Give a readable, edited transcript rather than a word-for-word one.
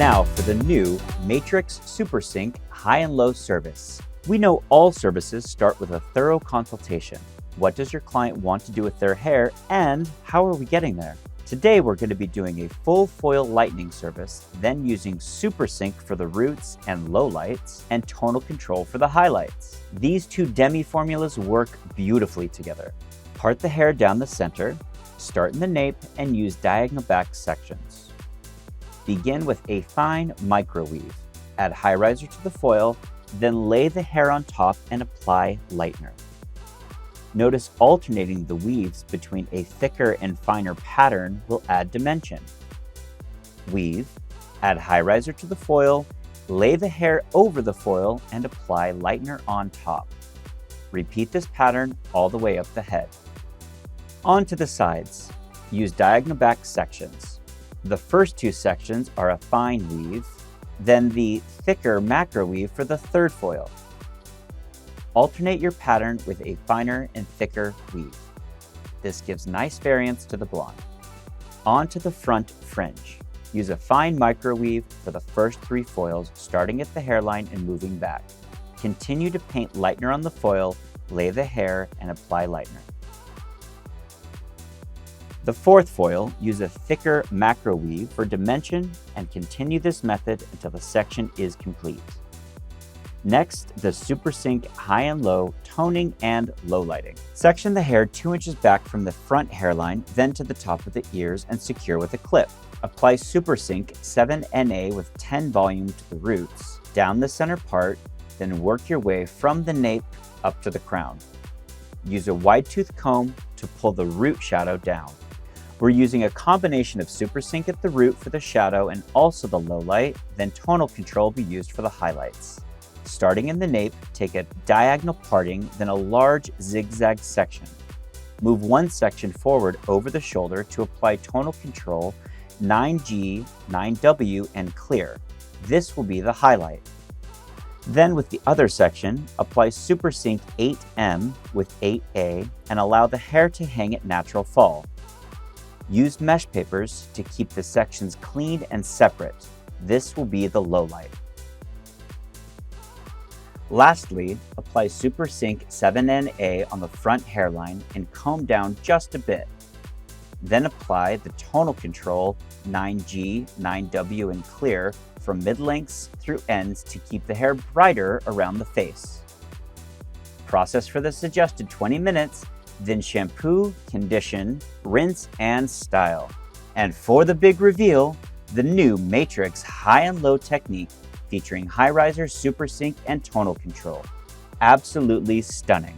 Now for the new Matrix SuperSync High and Low service. We know all services start with a thorough consultation. What does your client want to do with their hair, and how are we getting there? Today we're going to be doing a full foil lightening service, then using SuperSync for the roots and lowlights, and Tonal Control for the highlights. These two Demi formulas work beautifully together. Part the hair down the center, start in the nape, and use diagonal back sections. Begin with a fine microweave. Add high riser to the foil, then lay the hair on top and apply lightener. Notice alternating the weaves between a thicker and finer pattern will add dimension. Weave, add high riser to the foil, lay the hair over the foil, and apply lightener on top. Repeat this pattern all the way up the head. On to the sides. Use diagonal back sections. The first two sections are a fine weave, then the thicker macro weave for the third foil. Alternate your pattern with a finer and thicker weave. This gives nice variance to the blonde. On to the front fringe. Use a fine microweave for the first three foils, starting at the hairline and moving back. Continue to paint lightener on the foil, lay the hair, and apply lightener. The fourth foil, use a thicker macro weave for dimension and continue this method until the section is complete. Next, the SuperSync High and Low Toning and Low Lighting. Section the hair 2 inches back from the front hairline, then to the top of the ears and secure with a clip. Apply SuperSync 7NA with 10 volume to the roots, down the center part, then work your way from the nape up to the crown. Use a wide tooth comb to pull the root shadow down. We're using a combination of SuperSync at the root for the shadow and also the low light, then Tonal Control will be used for the highlights. Starting in the nape, take a diagonal parting, then a large zigzag section. Move one section forward over the shoulder to apply Tonal Control 9G, 9W, and Clear. This will be the highlight. Then with the other section, apply SuperSync 8M with 8A and allow the hair to hang at natural fall. Use mesh papers to keep the sections clean and separate. This will be the low light. Lastly, apply SuperSync 7NA on the front hairline and comb down just a bit. Then apply the Tonal Control 9G, 9W, and Clear from mid-lengths through ends to keep the hair brighter around the face. Process for the suggested 20 minutes, then shampoo, condition, rinse, and style. And for the big reveal, the new Matrix High and Low technique featuring high riser, SuperSync, and Tonal Control. Absolutely stunning.